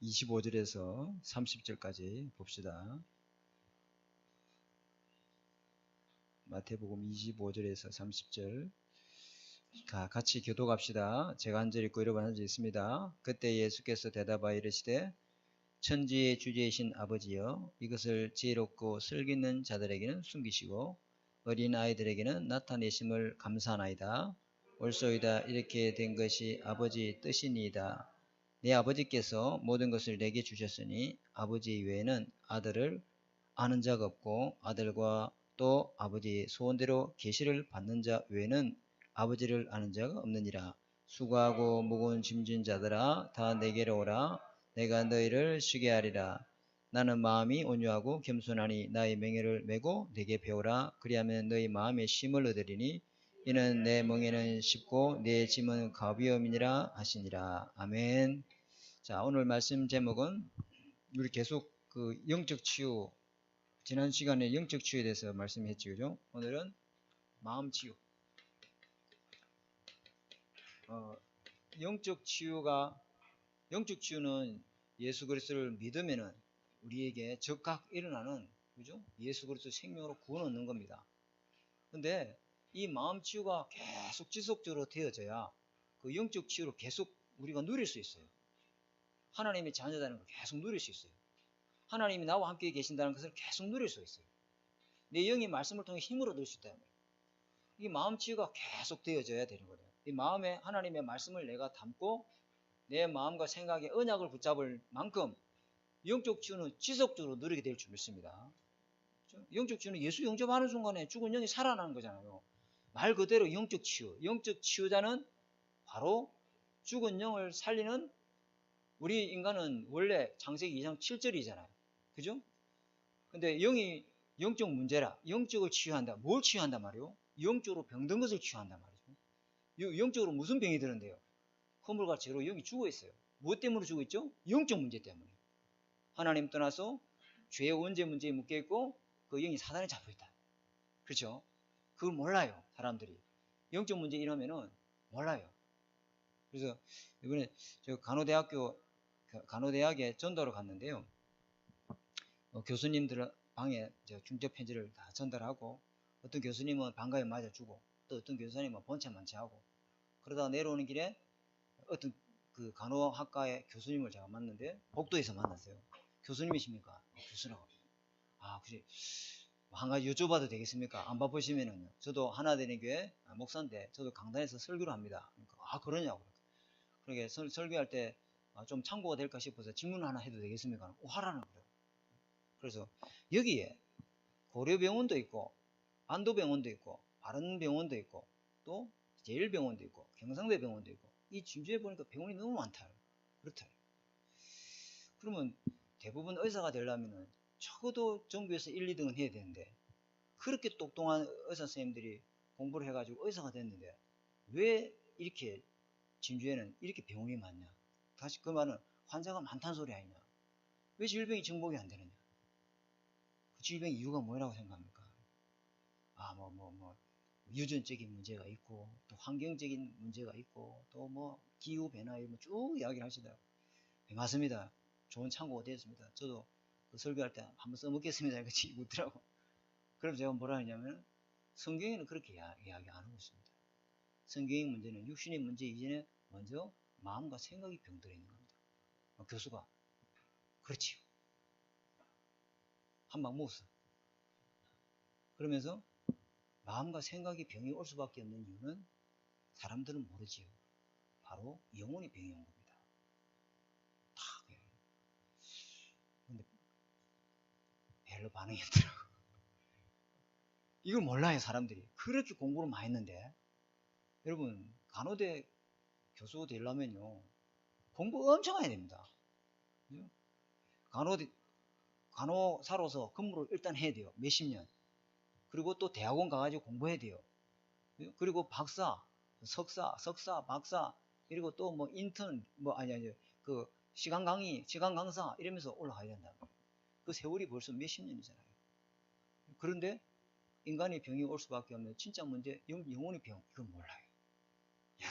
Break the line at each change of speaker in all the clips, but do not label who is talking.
25절에서 30절까지 봅시다. 마태복음 25절에서 30절. 같이 교독합시다. 제가 한 절 읽고 여러분 한 절 있습니다. 그때 예수께서 대답하여 이르시되 천지의 주제이신 아버지여, 이것을 지혜롭고 슬기있는 자들에게는 숨기시고 어린 아이들에게는 나타내심을 감사하나이다. 옳소이다. 이렇게 된 것이 아버지 뜻이니이다. 내 아버지께서 모든 것을 내게 주셨으니 아버지 외에는 아들을 아는 자가 없고 아들과 또 아버지의 소원대로 계시를 받는 자 외에는 아버지를 아는 자가 없느니라. 수고하고 무거운 짐진 자들아, 다 내게로 오라. 내가 너희를 쉬게 하리라. 나는 마음이 온유하고 겸손하니 나의 맹해를 메고 내게 배우라. 그리하면 너희 마음에 쉼을 얻으리니 이는 내 멍에는 쉽고 내 짐은 가벼움이니라 하시니라. 아멘. 자, 오늘 말씀 제목은 우리 계속 그 영적 치유, 지난 시간에 영적 치유에 대해서 말씀했죠, 그죠? 오늘은 마음 치유. 영적 치유는 예수 그리스도를 믿으면은 우리에게 즉각 일어나는, 그죠? 예수 그리스도 생명으로 구원 얻는 겁니다. 근데 이 마음 치유가 계속 지속적으로 되어져야 그 영적 치유를 계속 우리가 누릴 수 있어요. 하나님의 자녀라는 걸 계속 누릴 수 있어요. 하나님이 나와 함께 계신다는 것을 계속 누릴 수 있어요. 내 영의 말씀을 통해 힘을 얻을 수 있다. 이 마음 치유가 계속 되어져야 되는 거예요. 이 마음에 하나님의 말씀을 내가 담고 내 마음과 생각에 언약을 붙잡을 만큼 영적 치유는 지속적으로 누리게 될 줄 믿습니다. 영적 치유는 예수 영접하는 순간에 죽은 영이 살아나는 거잖아요. 말 그대로 영적 치유. 영적 치유자는 바로 죽은 영을 살리는, 우리 인간은 원래 창세기 2장 7절이잖아요. 그죠? 근데 영이 영적 문제라, 영적을 치유한다. 뭘 치유한단 말이에요? 영적으로 병든 것을 치유한단 말이죠. 영적으로 무슨 병이 드는데요? 허물과 죄로 영이 죽어 있어요. 무엇 때문에 죽어 있죠? 영적 문제 때문에. 하나님 떠나서 죄의 원죄 문제에 묶여 있고 그 영이 사단에 잡혀 있다. 그렇죠? 그걸 몰라요, 사람들이. 영적 문제 이러면은 몰라요. 그래서 이번에 저 간호대학에 전도를 갔는데요. 교수님들 방에 중재 편지를 다 전달하고, 어떤 교수님은 반가에 맞아주고, 또 어떤 교수님은 본체 만취하고, 그러다가 내려오는 길에 어떤 그 간호학과의 교수님을 제가 만났는데, 복도에서 만났어요. 교수님이십니까? 교수라고. 아, 그래. 한 가지 여쭤봐도 되겠습니까? 안 바쁘시면은요. 저도 하나되는 교회 목사인데 저도 강단에서 설교를 합니다. 그러니까, 아, 그러냐고. 그러게 설교할 때 좀 참고가 될까 싶어서 질문 하나 해도 되겠습니까? 하라는 거예요. 그래서 여기에 고려병원도 있고 안도병원도 있고 바른병원도 있고 또 제일병원도 있고 경상대병원도 있고, 이 진주에 보니까 병원이 너무 많다. 그렇다. 그러면 대부분 의사가 되려면 적어도 전교에서 1, 2등은 해야 되는데, 그렇게 똑똑한 의사 선생님들이 공부를 해가지고 의사가 됐는데 왜 이렇게 진주에는 이렇게 병원이 많냐? 다시 그 말은 환자가 많다는 소리 아니냐? 왜 질병이 정복이 안 되느냐? 그 질병 이유가 뭐라고 생각합니까? 유전적인 문제가 있고, 또 환경적인 문제가 있고, 또 기후 변화 이런 쭉 이야기를 하시더라고요. 네, 맞습니다. 좋은 참고가 되었습니다. 저도 그 설교할 때 한번 써먹겠습니다. 이렇게 묻더라고. 그럼 제가 뭐라 하냐면, 성경에는 그렇게 이야기 안 하고 있습니다. 성경의 문제는 육신의 문제 이전에 먼저 마음과 생각이 병들어 있는 겁니다. 교수가 그렇지요. 한 방 먹었어. 그러면서 마음과 생각이 병이 올 수밖에 없는 이유는 사람들은 모르지요. 바로 영혼이 병이 온 겁니다. 다 그래요. 근데 별로 반응이 없더라고. 이걸 몰라요, 사람들이. 그렇게 공부를 많이 했는데. 여러분, 간호대 교수 되려면요, 공부 엄청 해야 됩니다. 간호사로서 근무를 일단 해야 돼요. 몇십 년. 그리고 또 대학원 가가지고 공부해야 돼요. 그리고 박사, 석사, 박사, 그리고 또 인턴, 그 시간 강사 이러면서 올라가야 된다. 그 세월이 벌써 몇십 년이잖아요. 그런데 인간의 병이 올 수밖에 없는 진짜 문제, 영혼의 병, 이건 몰라요. 야,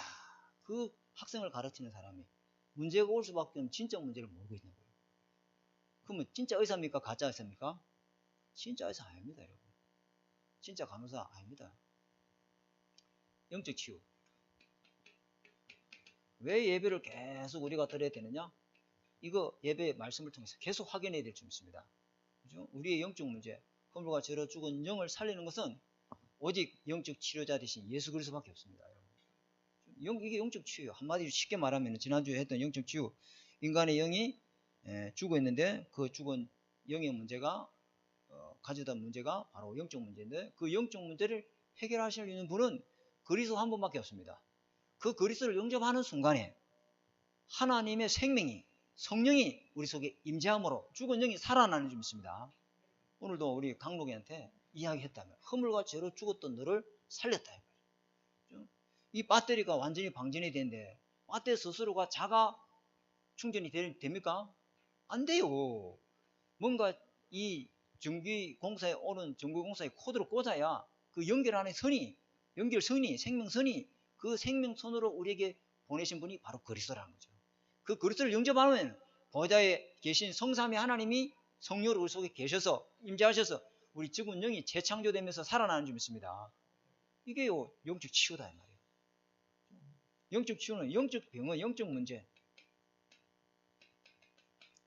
그 학생을 가르치는 사람이 문제가 올 수밖에 없는 진짜 문제를 모르고 있는 거예요. 그러면 진짜 의사입니까? 가짜 의사입니까? 진짜 의사 아닙니다, 여러분. 진짜 간호사 아닙니다. 영적 치유. 왜 예배를 계속 우리가 드려야 되느냐? 이거 예배 말씀을 통해서 계속 확인해야 될 점 있습니다. 그죠? 우리의 영적 문제, 허물과 죄로 죽은 영을 살리는 것은 오직 영적 치료자 대신 예수 그리스도밖에 없습니다. 이게 영적 치유. 한마디로 쉽게 말하면 지난주에 했던 영적 치유. 인간의 영이 죽어 있는데 그 죽은 영의 문제가 가져다 문제가 바로 영적 문제인데 그 영적 문제를 해결하실 수 있는 분은 그리스도 한 분밖에 없습니다. 그 그리스도를 영접하는 순간에 하나님의 생명이 성령이 우리 속에 임재함으로 죽은 영이 살아나는 줄 믿습니다. 오늘도 우리 강록이한테 이야기했다면 허물과 죄로 죽었던 너를 살렸다. 이 배터리가 완전히 방전이 되는데 배터리 스스로가 자가 충전이 됩니까? 안 돼요. 뭔가 이 전기공사에 오는 전기공사의 코드를 꽂아야 그 연결하는 선이 연결선이 생명선이 그 생명선으로 우리에게 보내신 분이 바로 그리스도라는 거죠. 그 그리스도를 영접하면 보좌에 계신 성삼위 하나님이 성령으로 우리 속에 계셔서 임재하셔서 우리 죽은 영이 재창조되면서 살아나는 줄 믿습니다. 이게요 영적 치유다 이 말이에요. 영적 치유는 영적 병은 영적 문제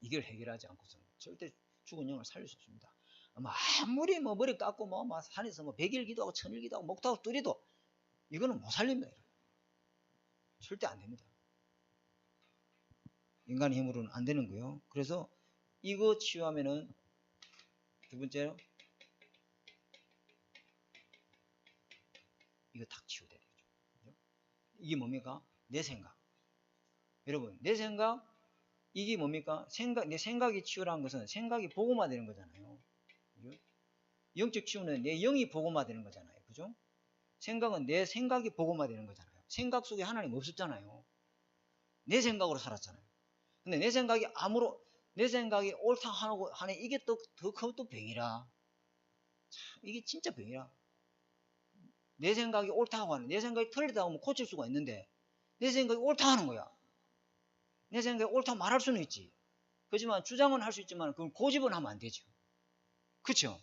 이걸 해결하지 않고서는 절대 죽은 영을 살릴 수 없습니다. 아무리 머리 깎고 산에서 100일 기도하고 1000일 기도하고 목타고 뚫어도 이거는 못 살립니다. 절대 안 됩니다. 인간의 힘으로는 안 되는 거예요. 그래서 이거 치유하면은 두 번째로 이거 딱 치유돼야 되죠. 이게 뭡니까? 내 생각. 여러분, 내 생각 이게 뭡니까? 내 생각이 치유라는 것은 생각이 복음화되는 거잖아요. 그죠? 영적 치유는 내 영이 복음화되는 거잖아요. 그죠? 생각은 내 생각이 복음화되는 거잖아요. 생각 속에 하나님 없었잖아요. 내 생각으로 살았잖아요. 근데 내 생각이 옳다 하네 이게 또 병이라. 참, 이게 진짜 병이라. 내 생각이 옳다고 하는, 내 생각이 틀리다고 하면 고칠 수가 있는데 내 생각이 옳다 하는 거야. 내 생각이 옳다고 말할 수는 있지. 그렇지만 주장은 할 수 있지만 그건 고집은 하면 안 되죠. 그렇죠?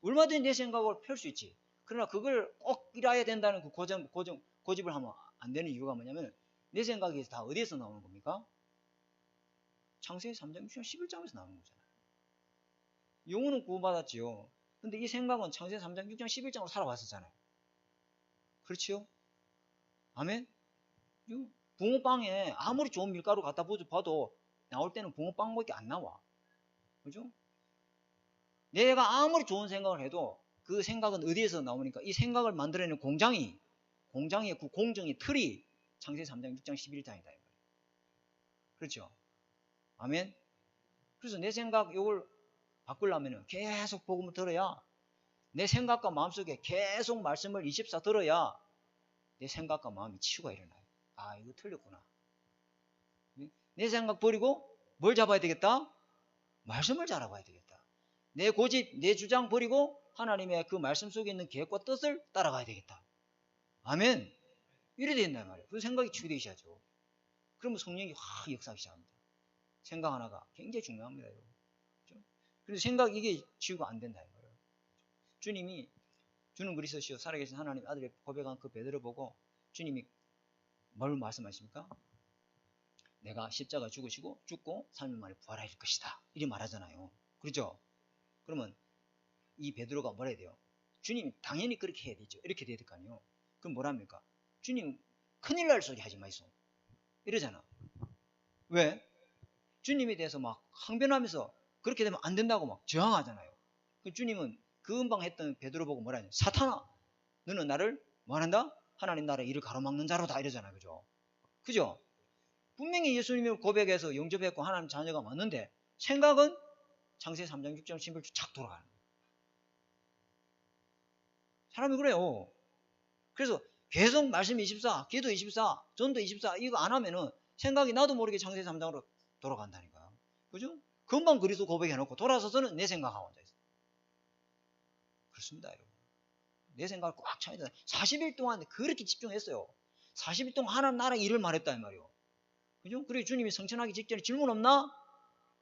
얼마든지 내 생각을 펼 수 있지. 그러나 그걸 꼭 이래야 된다는 그 고집을 하면 안 되는 이유가 뭐냐면 내 생각이 다 어디에서 나오는 겁니까? 창세기 3장 6장 11장에서 나오는 거잖아요. 영혼은 구원받았지요. 근데 이 생각은 창세기 3장 6장 11장으로 살아왔었잖아요. 그렇지요? 아멘? 붕어빵에 아무리 좋은 밀가루 갖다 봐도 나올 때는 붕어빵밖에 안 나와. 그죠? 내가 아무리 좋은 생각을 해도 그 생각은 어디에서 나오니까 이 생각을 만들어내는 공장의 그 공정의 틀이 창세기 3장 6장 11장이다. 그렇죠? 아멘? 그래서 내 생각 이걸 바꾸려면 계속 복음을 들어야 내 생각과 마음속에 계속 말씀을 24 들어야 내 생각과 마음이 치유가 일어나요. 아 이거 틀렸구나. 내 생각 버리고 뭘 잡아야 되겠다? 말씀을 잡아야 되겠다. 내 고집, 내 주장 버리고 하나님의 그 말씀 속에 있는 계획과 뜻을 따라가야 되겠다. 아멘. 이래 된단 말이에요. 그 생각이 치유되기 시작하죠. 그러면 성령이 확 역사하기 시작합니다. 생각 하나가 굉장히 중요합니다. 그렇죠? 그래서 생각 이게 치유가 안 된다. 주님이 주는 그리스도시요 살아계신 하나님 아들의 고백한 그 베드로 보고 주님이 뭘 말씀하십니까? 내가 십자가 죽으시고 죽고 3일 만에 부활할 것이다. 이렇게 말하잖아요. 그렇죠? 그러면 이 베드로가 뭐라 해야 돼요? 주님 당연히 그렇게 해야 되죠. 이렇게 돼야 될 거 아니에요. 그럼 뭐랍니까? 주님 큰일 날 소리 하지 마이소. 이러잖아. 왜? 주님에 대해서 막 항변하면서 그렇게 되면 안 된다고 막 저항하잖아요. 그 주님은 그 음방 했던 베드로 보고 뭐라 하냐? 사탄아, 너는 나를 뭐한다? 하나님 나라의 일을 가로막는 자로다 이러잖아요. 그죠? 그죠? 분명히 예수님을 고백해서 영접했고 하나님 자녀가 맞는데 생각은 창세기 3장 6장 11주 착 돌아가는 거예요. 사람이 그래요. 그래서 계속 말씀 24, 기도 24, 전도 24 이거 안 하면은 생각이 나도 모르게 창세기 3장으로 돌아간다니까요. 그죠? 금방 그리스도 고백해놓고 돌아서서는 내 생각하고 앉아있어요. 그렇습니다, 여러분. 내 생각을 꽉 차야 돼. 40일 동안 그렇게 집중했어요. 40일 동안 하나님 나라 일을 말했다 이 말이요. 그죠? 그리고 주님이 성천하기 직전에 질문 없나?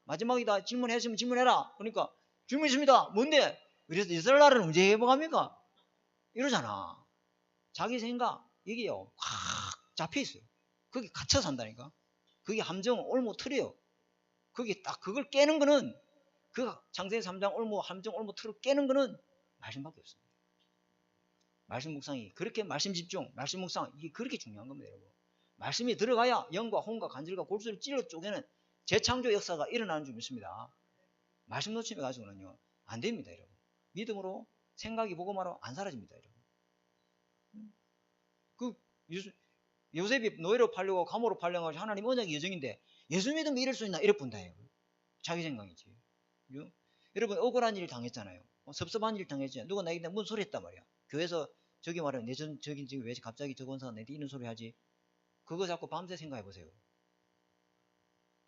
마지막이다. 질문했으면 질문해라. 그러니까 질문 있습니다. 뭔데? 그래서 이스라엘 나라는 언제 회복합니까? 이러잖아. 자기 생각 이게요 확 잡혀 있어요. 거기 갇혀 산다니까. 그게 함정 올무 틀이에요. 거기 딱 그걸 깨는 거는 그 창세기 3장 올무 함정 올무 틀을 깨는 거는 말씀밖에 없습니다. 말씀 묵상이 그렇게 말씀 집중, 말씀 묵상 이게 그렇게 중요한 겁니다, 여러분. 말씀이 들어가야 영과 혼과 간질과 골수를 찔러 쪼개는 재창조 역사가 일어나는 줄 믿습니다. 말씀 놓치면 가지고는요 안 됩니다, 여러분. 믿음으로 생각이 보고마로 안 사라집니다, 여러분. 그 요셉이 노예로 팔려고 감옥으로 팔려가지고 하나님 언약의 여정인데 예수 믿으면 이럴 수 있나 이럴 뿐다예요. 자기 생각이지. 여러분 억울한 일 당했잖아요. 섭섭한 일 당했잖아요. 누가 나에게 뭔 소리 했단 말이야. 교회에서 저기 말하면 저기 지금 왜 갑자기 저 권사가 내한테 이런 소리 하지? 그거 자꾸 밤새 생각해 보세요.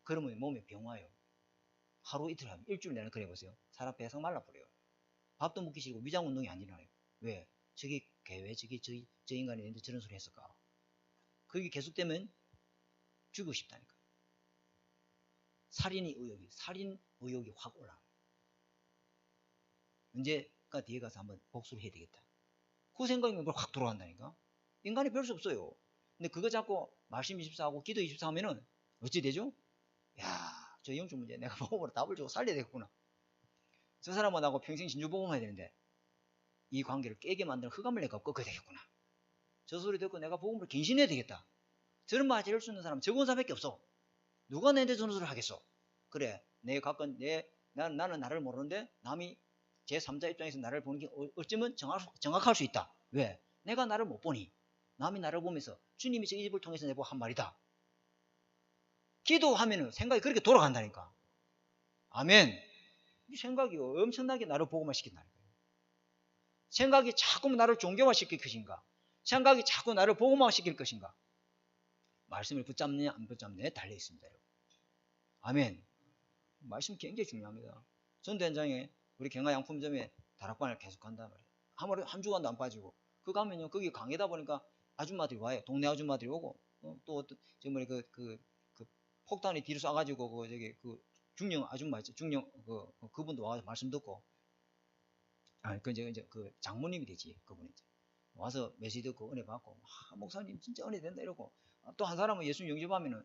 그러면 몸에 병 와요. 하루 이틀 하면 일주일 내내 그래 보세요. 사람 배상 말라버려요. 밥도 먹기 싫고 위장 운동이 안 일어나요. 왜? 저기 왜 저 인간이 내한테 저런 소리 했을까? 그게 계속되면 죽고 싶다니까. 살인 의욕이 확 올라와요. 언제가 뒤에 가서 한번 복수를 해야 되겠다. 그 생각이 확 돌아간다니까. 인간이 별 수 없어요. 근데 그거 자꾸 말씀 24하고 기도 24 하면은 어찌 되죠? 야, 저 영적 문제 내가 복음으로 답을 주고 살려야 되겠구나. 저 사람은 나하고 평생 진주 복음해야 되는데 이 관계를 깨게 만드는 흑암을 내가 꺾어야 되겠구나. 저 소리 듣고 내가 복음으로 갱신해야 되겠다. 저런 말 해줄 수 있는 사람은 저 권사밖에 없어. 누가 내한테 저런 소리를 하겠어? 그래, 나는 나를 모르는데 남이 제3자 입장에서 나를 보는 게 어쩌면 정확할 수 있다. 왜? 내가 나를 못 보니 남이 나를 보면서 주님이 저 입을 통해서 내보고 한 말이다. 기도하면은 생각이 그렇게 돌아간다니까. 아멘. 이 생각이 엄청나게 나를 보고만 시킨다니까. 생각이 자꾸 나를 종교화 시킬 것인가? 생각이 자꾸 나를 보고만 시킬 것인가? 말씀을 붙잡느냐 안 붙잡느냐에 달려 있습니다, 여러분. 아멘. 말씀 굉장히 중요합니다. 전도 현장에 우리 경화양품점에 다락방을 계속 한단 말이에요. 한 주간도 안 빠지고. 그 가면요 거기 강의다 보니까 아줌마들이 와요. 동네 아줌마들이 오고 또 어떤 정말 그 폭탄이 뒤로 쏴가지고 그 중령 아줌마 있죠. 중령 그분도 와서 말씀 듣고. 이제 그 장모님이 되지 그분이 이제 와서 메시지 듣고 은혜 받고 목사님 진짜 은혜 된다 이러고. 또 한 사람은 예수 영접하면은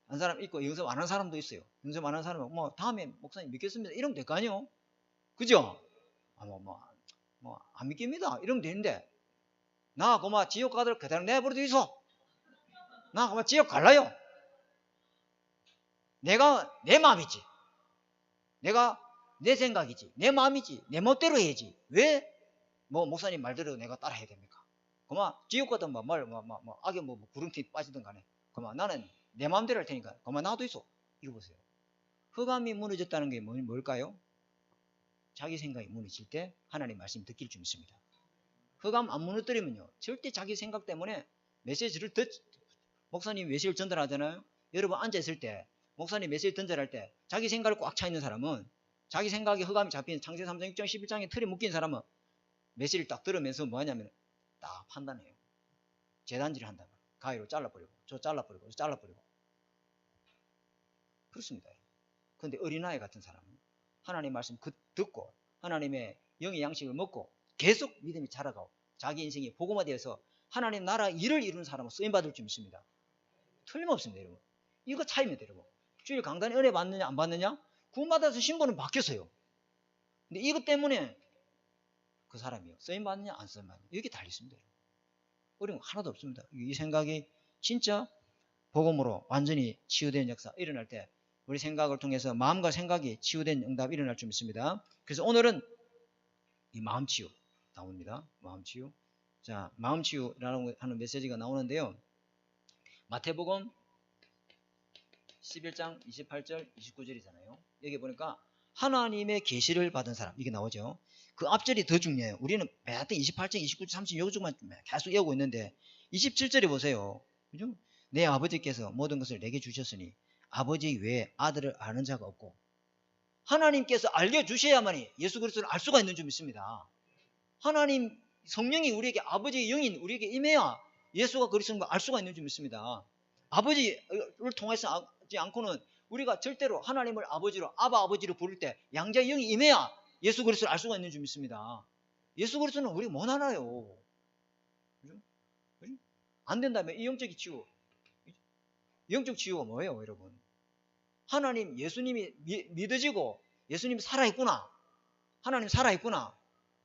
한 사람 있고 영접 안 한 사람도 있어요. 영접 안 한 사람은 뭐 다음에 목사님 믿겠습니다 이러면 될 거 아니에요? 그죠? 안 믿깁니다 이러면 되는데 나 그만 지옥 가도록 그대로 내버려둬 있어. 나 그만 지옥 갈라요. 내가 내 마음이지. 내가 내 생각이지. 내 마음이지. 내 멋대로 해야지. 왜 목사님 말대로 내가 따라 해야 됩니까? 그만 지옥 가든 악에 구름티 빠지든 간에 그만 나는 내 마음대로 할 테니까 그만 놔둬 있어. 이거 보세요. 흑암이 무너졌다는 게 뭘까요? 자기 생각이 무너질 때 하나님 말씀 듣길 좀 있습니다. 흑암 안 무너뜨리면요 절대 자기 생각 때문에 메시지를 목사님 메시지를 전달하잖아요. 여러분 앉아있을 때 목사님 메시지 전달할 때 자기 생각을 꽉 차 있는 사람은 자기 생각에 흑암이 잡힌 창세기 3장 6장 11장에 틀에 묶인 사람은 메시지를 딱 들으면서 뭐하냐면 딱 판단해요. 재단질을 한다. 가위로 잘라버리고 저 잘라버리고 저 잘라버리고 그렇습니다. 그런데 어린아이 같은 사람은 하나님 말씀 듣고 하나님의 영의 양식을 먹고 계속 믿음이 자라가고 자기 인생이 복음화되어서 하나님 나라 일을 이루는 사람은 쓰임받을 줄 믿습니다. 틀림없습니다, 여러분. 이거 차이입니다, 여러분. 주일 강단에 은혜 받느냐 안 받느냐 구원받아서 신분은 바뀌었어요. 근데 이것 때문에 그 사람이요 쓰임받느냐 안 쓰임받느냐 여기 달렸습니다. 어려운 거 하나도 없습니다. 이 생각이 진짜 복음으로 완전히 치유된 역사 일어날 때 우리 생각을 통해서 마음과 생각이 치유된 응답이 일어날 줄 믿습니다. 그래서 오늘은 이 마음 치유 나옵니다. 마음 치유. 자, 마음 치유라는 하는 메시지가 나오는데요. 마태복음 11장 28절 29절이잖아요. 여기 보니까 하나님의 계시를 받은 사람 이게 나오죠. 그 앞절이 더 중요해요. 우리는 매일 28장 29절 30 요쪽만 계속 외우고 있는데 27절에 보세요. 그죠? 내 아버지께서 모든 것을 내게 주셨으니 아버지 외에 아들을 아는 자가 없고 하나님께서 알려주셔야만이 예수 그리스도를 알 수가 있는 줄 믿습니다. 하나님 성령이 우리에게 아버지의 영인 우리에게 임해야 예수가 그리스도인 걸 알 수가 있는 줄 믿습니다. 아버지를 통해서 하지 않고는 우리가 절대로 하나님을 아버지로 아바 아버지로 부를 때 양자의 영이 임해야 예수 그리스도를 알 수가 있는 줄 믿습니다. 예수 그리스도는 우리 못 알아요. 그죠? 그죠? 안 된다면 이 영적 치유, 영적 치유가 뭐예요, 여러분? 하나님, 예수님이 믿어지고 예수님이 살아있구나. 하나님 살아있구나.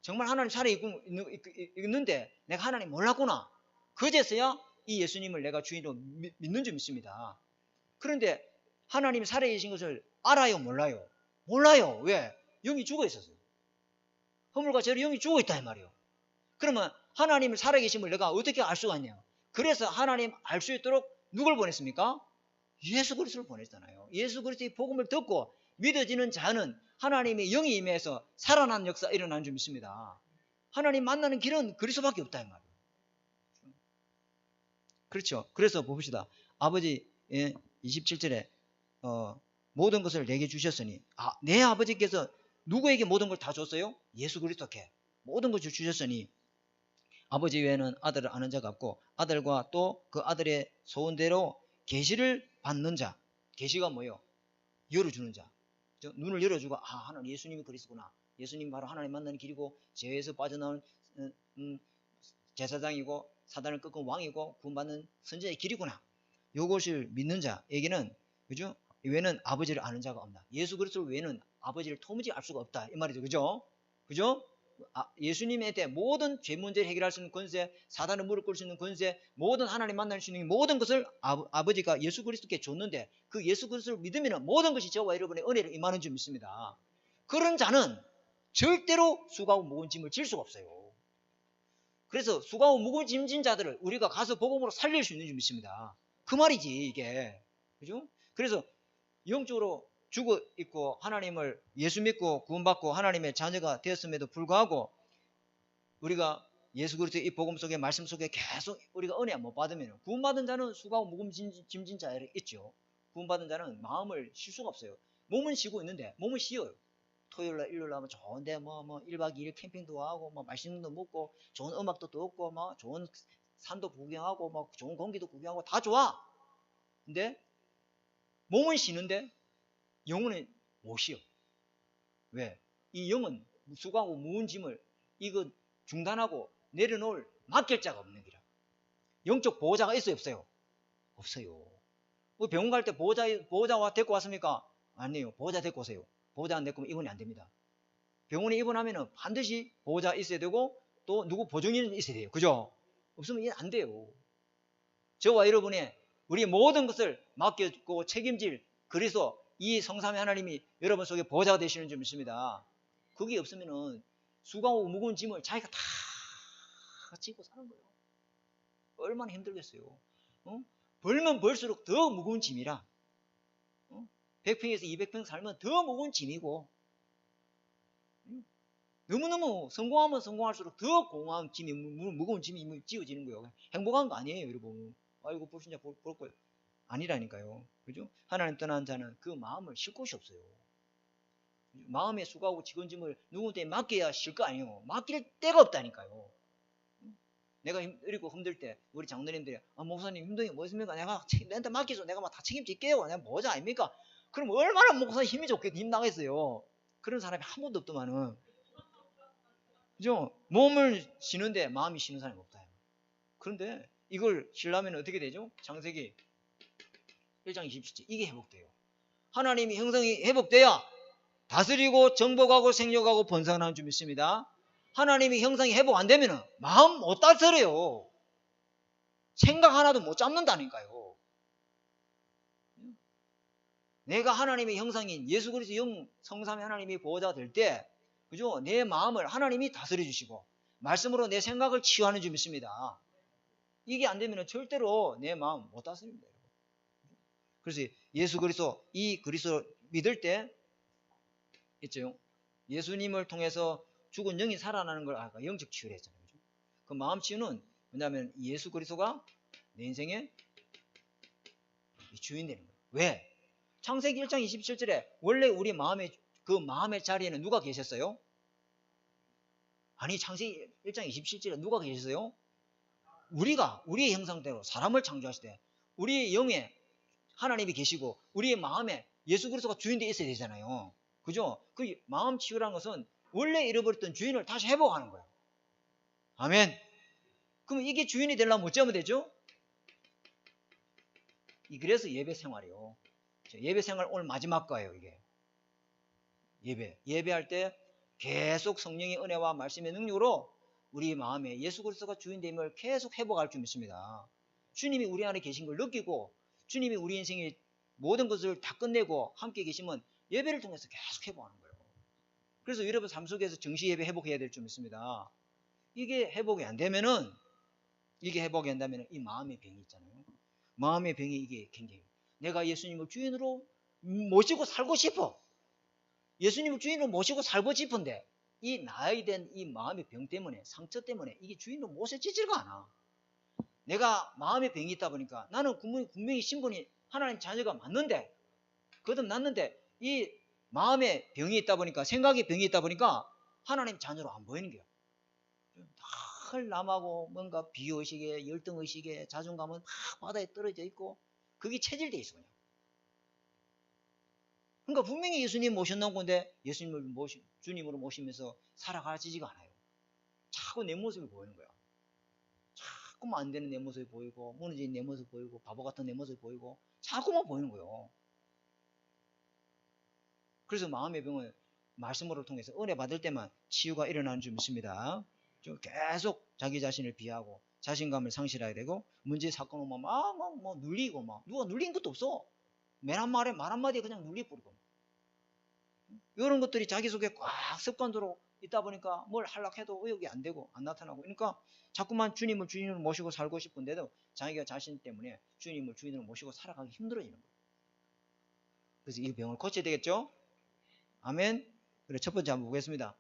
정말 하나님 살아있는데 내가 하나님 몰랐구나. 그제서야 이 예수님을 내가 주인으로 믿는 줄 믿습니다. 그런데 하나님이 살아계신 것을 알아요, 몰라요? 몰라요. 왜? 영이 죽어 있었어요. 허물과 죄로 영이 죽어 있다 이 말이에요. 그러면 하나님을 살아계심을 내가 어떻게 알 수가 있냐? 그래서 하나님 알 수 있도록 누굴 보냈습니까? 예수 그리스도를 보냈잖아요. 예수 그리스도의 복음을 듣고 믿어지는 자는 하나님의 영이 임해서 살아난 역사 일어나는 줄 믿습니다. 하나님 만나는 길은 그리스도밖에 없다 이 말이에요. 그렇죠. 그래서 봅시다. 아버지 27절에 모든 것을 내게 주셨으니 내 아버지께서 누구에게 모든 걸 다 줬어요? 예수 그리스도께 모든 것을 주셨으니 아버지 외에는 아들을 아는 자가 없고 아들과 또 그 아들의 소원대로 계시를 받는 자. 계시가 뭐예요? 열어주는 자. 눈을 열어주고 하나님 예수님이 그리스도구나. 예수님 바로 하나님 만나는 길이고 죄에서 빠져나온 제사장이고 사단을 꺾은 왕이고 구원받는 선지자의 길이구나. 이것을 믿는 자에게는 그죠? 외에는 아버지를 아는 자가 없다. 예수 그리스도 외에는 아버지를 도무지 알 수가 없다 이 말이죠. 그죠? 그죠? 예수님에 대해 모든 죄 문제를 해결할 수 있는 권세, 사단을 무릎 꿇을 수 있는 권세, 모든 하나님 만날 수 있는 모든 것을 아버지가 예수 그리스도께 줬는데 그 예수 그리스도를 믿으면 모든 것이 저와 여러분의 은혜를 임하는 줄 믿습니다. 그런 자는 절대로 수고하고 무거운 짐을 질 수가 없어요. 그래서 수고하고 무거운 짐 진 자들을 우리가 가서 복음으로 살릴 수 있는 줄 믿습니다. 그 말이지 이게. 그죠? 그래서 영적으로 죽어 있고 하나님을 예수 믿고 구원받고 하나님의 자녀가 되었음에도 불구하고 우리가 예수 그리스도의 이 복음 속에 말씀 속에 계속 우리가 은혜 못 받으면 구원받은 자는 수고하고 무거운 짐진 자들이 있죠. 구원받은 자는 마음을 쉴 수가 없어요. 몸은 쉬고 있는데 몸은 쉬어요. 토요일날 일요일날 하면 좋은데 뭐 1박 2일 캠핑도 하고 뭐 맛있는 것도 먹고 좋은 음악도 듣고 뭐 좋은 산도 구경하고 뭐 좋은 공기도 구경하고 다 좋아. 근데 몸은 쉬는데 영혼은 못 쉬어. 왜? 이 영은 수고하고 무거운 짐을 이거 중단하고 내려놓을 맡길 자가 없는 기라. 영적 보호자가 있어요, 없어요? 없어요. 병원 갈 때 보호자와 데리고 왔습니까? 아니에요. 보호자 데리고 오세요. 보호자 안 데리고 오면 입원이 안 됩니다. 병원에 입원하면 반드시 보호자 있어야 되고 또 누구 보증인은 있어야 돼요. 그죠? 없으면 이게 안 돼요. 저와 여러분의 우리 모든 것을 맡겨주고 책임질 그래서 이 성삼위 하나님이 여러분 속에 보호자가 되시는 줄 믿습니다. 그게 없으면은 수고하고 무거운 짐을 자기가 다 지고 사는 거예요. 얼마나 힘들겠어요. 벌면 벌수록 더 무거운 짐이라. 100평에서 200평 살면 더 무거운 짐이고 너무너무 성공하면 성공할수록 더 공허한 짐이 무거운 짐이 지어지는 거예요. 행복한 거 아니에요, 여러분. 아이고 불신자 볼 거예요. 아니라니까요. 그죠? 하나님 떠난 자는 그 마음을 쉴 곳이 없어요. 마음에 수고하고 지건짐을 누구한테 맡겨야 쉴 거 아니에요. 맡길 데가 없다니까요. 내가 이러고 힘들 때 우리 장로님들이 목사님 힘든 게 뭐 있습니까? 내가 내한테 맡기죠. 내가 막 다 책임질게요. 내가 뭐자 아닙니까? 그럼 얼마나 목사님 힘이 좋겠 힘 나겠어요. 그런 사람이 한 번도 없더만은. 그죠? 몸을 쉬는데 마음이 쉬는 사람이 없다. 그런데 이걸 쉬려면 어떻게 되죠? 창세기 1장 27절 이게 회복돼요. 하나님이 형성이 회복돼야 다스리고 정복하고 생육하고 번성하는 줄 믿습니다. 하나님이 형성이 회복 안 되면 마음 못 다스려요. 생각 하나도 못 잡는다니까요. 내가 하나님의 형상인 예수 그리스도 영 성삼위 하나님이 보호자가 될 때 그죠? 내 마음을 하나님이 다스려 주시고 말씀으로 내 생각을 치유하는 줄 믿습니다. 이게 안 되면 절대로 내 마음 못 다스립니다. 그래서 예수 그리스도 이 그리스도 믿을 때 있죠. 예수님을 통해서 죽은 영이 살아나는 걸 아까 영적 치유를 했잖아요. 그죠? 그 마음 치유는 뭐냐면 예수 그리스도가 내 인생의 주인 되는 거예요. 왜? 창세기 1장 27절에 원래 우리 마음의 그 마음의 자리에는 누가 계셨어요? 아니 창세기 1장 27절에 누가 계셨어요? 우리의 형상대로 사람을 창조하실 때 우리의 영에 하나님이 계시고 우리의 마음에 예수 그리스도가 주인되어 있어야 되잖아요. 그죠? 그 마음 치유라는 것은 원래 잃어버렸던 주인을 다시 회복하는 거예요. 아멘. 그럼 이게 주인이 되려면 어쩌면 되죠? 그래서 예배 생활이요. 예배 생활 오늘 마지막 거예요, 이게. 예배할 때 계속 성령의 은혜와 말씀의 능력으로 우리 마음에 예수 그리스도가 주인됨을 계속 회복할 줄 믿습니다. 주님이 우리 안에 계신 걸 느끼고 주님이 우리 인생의 모든 것을 다 끝내고 함께 계시면 예배를 통해서 계속 회복하는 거예요. 그래서 여러분 삶 속에서 정시 예배 회복해야 될 줄 믿습니다. 이게 회복이 안 되면은 이 마음의 병이 있잖아요. 마음의 병이 이게 굉장히 내가 예수님을 주인으로 모시고 살고 싶어. 예수님을 주인으로 모시고 살고 싶은데 이 나이 된 이 마음의 병 때문에 상처 때문에 이게 주인으로 모셔지지가 않아. 내가 마음의 병이 있다 보니까 나는 분명히 신분이 하나님 자녀가 맞는데 거듭났는데 이 마음의 병이 있다 보니까 생각의 병이 있다 보니까 하나님 자녀로 안 보이는 거야. 늘 남하고 뭔가 비교의식에 열등의식에 자존감은 막 바다에 떨어져 있고 그게 체질돼 있어 그냥. 그러니까 분명히 예수님 모셨는 건데 주님으로 모시면서 살아가지지가 않아요. 자꾸 내 모습이 보이는 거야. 자꾸만 안 되는 내 모습이 보이고 무너진 내 모습이 보이고 바보 같은 내 모습이 보이고 자꾸만 보이는 거예요. 그래서 마음의 병은 말씀으로 통해서 은혜 받을 때만 치유가 일어나는 줄 믿습니다. 좀 계속 자기 자신을 비하고 자신감을 상실해야 되고 문제 사건 오면 막 눌리고 막 누가 눌린 것도 없어. 말 한마디에 그냥 눌리뿌리고 이런 것들이 자기 속에 꽉 습관적으로 있다 보니까 뭘 하려고 해도 의욕이 안 되고 안 나타나고 그러니까 자꾸만 주님을 주인으로 모시고 살고 싶은데도 자기가 자신 때문에 주님을 주인으로 모시고 살아가기 힘들어지는 거예요. 그래서 이 병을 고쳐야 되겠죠? 아멘. 그래 첫 번째 한번 보겠습니다.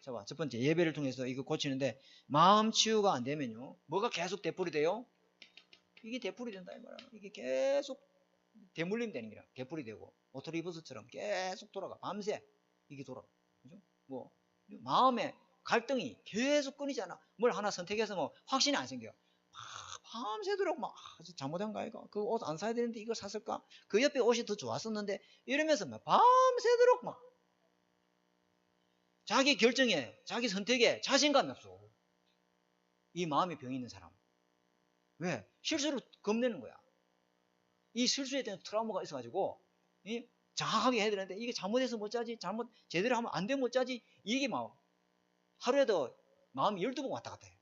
자, 첫 번째 예배를 통해서 이거 고치는데 마음 치유가 안 되면요 뭐가 계속 되풀이 돼요? 이게 되풀이 된다 이 말이야. 이게 계속 대물림 되는 거야. 되풀이 되고 오토리버스처럼 계속 돌아가. 밤새 이게 돌아가. 그죠? 뭐 마음에 갈등이 계속 끊이지 않아. 뭘 하나 선택해서 뭐 확신이 안 생겨요. 밤새도록 막 잘못한가 이거 그 옷 안 사야 되는데 이거 샀을까? 그 옆에 옷이 더 좋았었는데 이러면서 막 밤새도록 막 자기 결정에 자기 선택에 자신감이 없어. 이 마음에 병이 있는 사람. 왜? 실수를 겁내는 거야. 이 실수에 대한 트라우마가 있어가지고 정확하게 해야 되는데 이게 잘못해서 못 짜지 제대로 하면 안 되면 못 짜지 이게 막 하루에도 마음이 12번 왔다 갔다 해요.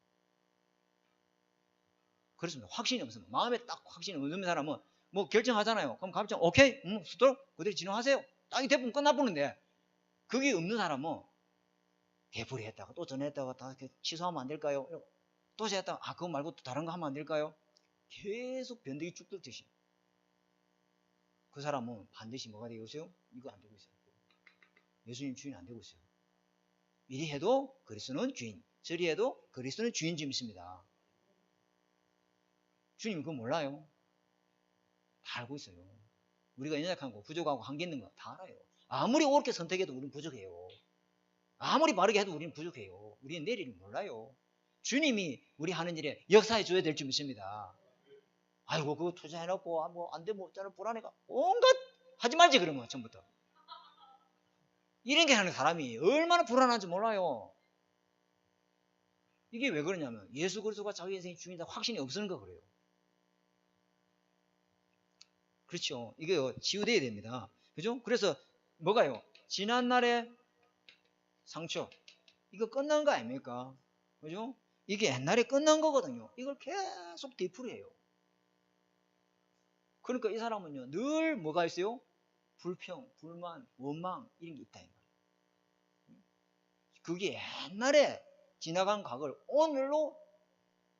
그렇습니다. 확신이 없으면 마음에 딱 확신이 없는 사람은 뭐 결정하잖아요. 그럼 갑자기 오케이 스톱 그대로 진행하세요. 딱 대부분 끝나보는데 그게 없는 사람은 되풀이 했다가 또 전화했다가 다 취소하면 안 될까요? 또 했다가 그거 말고 또 다른 거 하면 안 될까요? 계속 변덕이 쭉 뜰듯이 그 사람은 반드시 뭐가 되고 있어요? 이거 안 되고 있어요. 예수님 주인 안 되고 있어요. 이리 해도 그리스도는 주인, 저리 해도 그리스도는 주인 줄 믿습니다. 주님 그거 몰라요? 다 알고 있어요. 우리가 연약한 거, 부족하고 한계 있는 거 다 알아요. 아무리 옳게 선택해도 우리는 부족해요. 아무리 바르게 해도 우리는 부족해요. 우리는 내리를 몰라요. 주님이 우리 하는 일에 역사해 줘야 될 줄 믿습니다. 아이고 그거 투자해놓고 뭐 안 되면 어쩌나 불안해가 온갖 하지 말지 그러면 처음부터. 이런 게 하는 사람이 얼마나 불안한지 몰라요. 이게 왜 그러냐면 예수 그리스도가 자기 인생의 주인이다 확신이 없는 거 그래요. 그렇죠. 이게 치유돼야 됩니다. 그죠? 그래서 뭐가요? 지난날의 상처 이거 끝난 거 아닙니까? 그죠? 이게 옛날에 끝난 거거든요. 이걸 계속 되풀이해요. 그러니까 이 사람은요 늘 뭐가 있어요? 불평, 불만, 원망 이런 게 있다 이 말이에요. 그게 옛날에 지나간 과거를 오늘로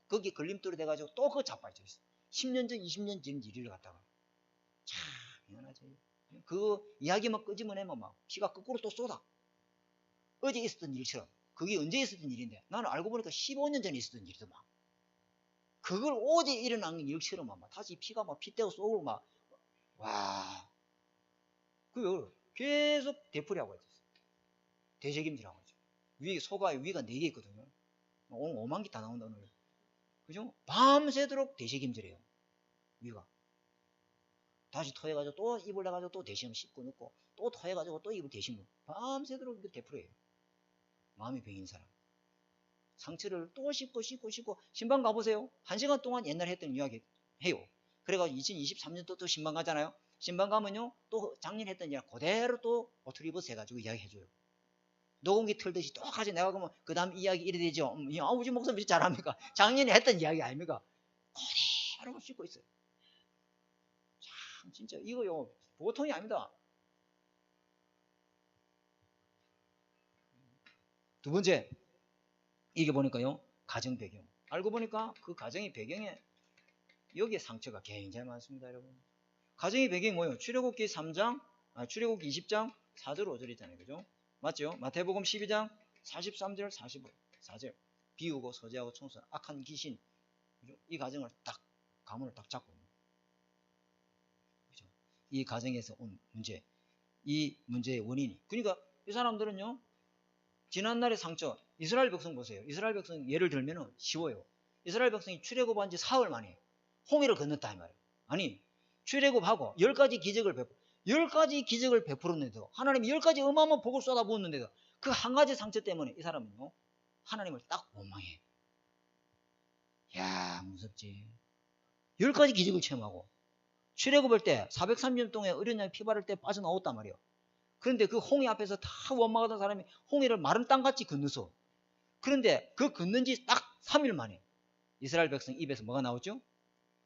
거기에 걸림돌이 돼가지고 또 그거 자빠져 있어. 10년 전, 20년 전 일을 갖다가 참 미안하지. 그 이야기만 끄집어내면 막 피가 거꾸로 또 쏟아. 어제 있었던 일처럼. 그게 언제 있었던 일인데 나는 알고 보니까 15년 전에 있었던 일이더만. 그걸 어제 일어난 일처럼 막 다시 피가 막 핏대고 쏘고 막 와. 그걸 계속 되풀이하고 있었어. 되새김질하고 있어. 위가 4개 있거든요. 오늘 5만 개 다 나온다 오늘. 그죠? 밤새도록 되새김질해요. 위가. 다시 토해가지고 또 입을 내가지고 또 대신을 씹고 넣고 또 토해가지고 또 입을 대신을 밤새도록 이거 되풀이해요. 마음이 병인 사람. 상처를 또 씹고 신방 가보세요. 1시간 동안 옛날에 했던 이야기 해요. 그래가지고 2023년 또 신방 가잖아요. 신방 가면요 또 작년 했던 이야기 그대로 또 오트리버스 해가지고 이야기 해줘요. 녹음기 틀듯이 똑같이 내가 그러면 그 다음 이야기 이래 되죠. 우리 목사님 잘합니까? 작년에 했던 이야기 아닙니까? 그대로 씹고 있어요. 참 진짜 이거요 보통이 아닙니다. 두 번째 이게 보니까요 가정 배경. 알고 보니까 그 가정의 배경에 여기에 상처가 굉장히 많습니다, 여러분. 가정의 배경이 뭐예요? 출애굽기 3장, 출애굽기 20장 4절 5절 있잖아요, 그죠? 맞죠? 마태복음 12장 43절 44절 비우고 서재하고 청소 악한 귀신, 그죠? 이 가정을 딱 가문을 딱 잡고 있는, 그죠? 이 가정에서 온 문제, 이 문제의 원인이. 그러니까 이 사람들은요 지난날의 상처, 이스라엘 백성 보세요. 이스라엘 백성 예를 들면은 쉬워요. 이스라엘 백성이 출애굽한 지 사흘 만에 홍해를 건넜다 이 말이에요. 아니 출애굽하고 10가지 기적을 10가지 기적을 베풀었는데도 하나님이 10가지 어마어마한 복을 쏟아부었는데도 그 한 가지 상처 때문에 이 사람은요 하나님을 딱 원망해. 야 무섭지. 10가지 기적을 체험하고 출애굽할 때 430년 동안 어린 양이 피 바를 때 빠져나왔단 말이에요. 그런데 그 홍해 앞에서 다 원망하던 사람이 홍해를 마른 땅같이 건너서, 그런데 그 건넌 지 딱 3일 만에 이스라엘 백성 입에서 뭐가 나오죠?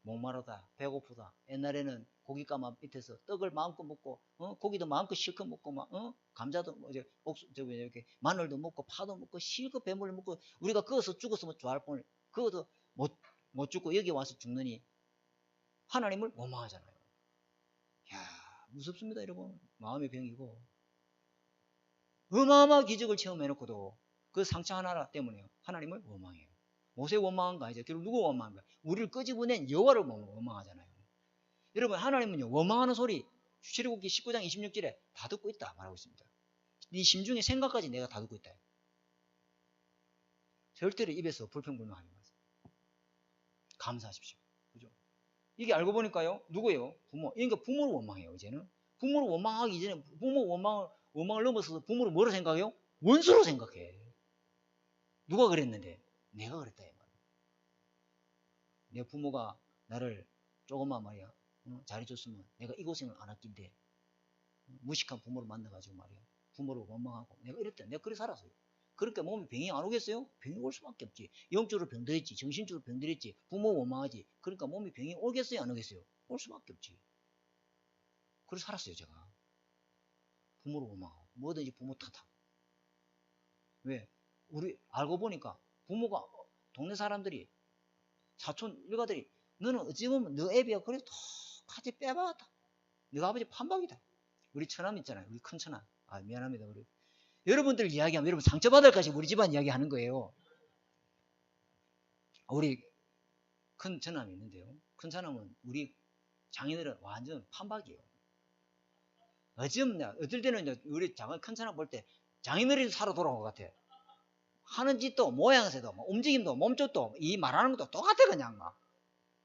목마르다, 배고프다. 옛날에는 고깃가마 밑에서 떡을 마음껏 먹고, 고기도 마음껏 실컷 먹고, 감자도 이렇게 마늘도 먹고, 파도 먹고, 실컷 배물을 먹고, 우리가 거기서 죽었으면 좋아할 뻔을, 그것도 못 죽고 여기 와서 죽느니 하나님을 원망하잖아요. 야 무섭습니다, 여러분. 마음의 병이고 어마어마한 기적을 체험해놓고도 그 상처 하나 때문에 하나님을 원망해요. 모세 원망한 거 아니죠. 결국 누구 원망한 거야? 우리를 끄집어낸 여호와를 원망하잖아요. 여러분 하나님은요 원망하는 소리 출애굽기 19장 26절에 다 듣고 있다 말하고 있습니다. 네 심중의 생각까지 내가 다 듣고 있다. 절대로 입에서 불평불만하지 마세요. 감사하십시오. 그죠? 이게 알고 보니까요 누구예요? 부모. 그러니까 부모를 원망해요. 이제는 부모를 원망하기 이전에 부모 원망을 넘어서서 부모를 뭐로 생각해요? 원수로 생각해. 누가 그랬는데? 내가 그랬다 이 말이야. 내 부모가 나를 조금만 말이야 잘해줬으면 내가 이 고생을 안 했긴데 무식한 부모를 만나가지고 말이야 부모를 원망하고 내가 이랬다. 내가 그래 살았어요. 그러니까 몸에 병이 안 오겠어요? 병이 올 수밖에 없지. 영적으로 병들었지, 정신적으로 병들었지, 부모 원망하지. 그러니까 몸에 병이 오겠어요, 안 오겠어요? 올 수밖에 없지. 그래 살았어요, 제가. 부모를 원망하고 뭐든지 부모 탓하고. 왜? 우리 알고 보니까 부모가 동네 사람들이 사촌 일가들이 너는 어찌 보면 너 애비가 그래 똑같이 빼박았다. 너가 아버지 판박이다. 우리 처남 있잖아요. 우리 큰 처남. 미안합니다. 우리 여러분들 이야기하면 여러분 상처받을까지 우리 집안 이야기하는 거예요. 우리 큰 처남이 있는데요. 큰 처남은 우리 장인들은 완전 판박이에요. 어쩔 때는 우리 큰 처남 볼 때 장인어른이 살아 돌아온 것 같아. 하는 짓도 모양새도 움직임도 몸쪽도 이 말하는 것도 똑같아 그냥 막.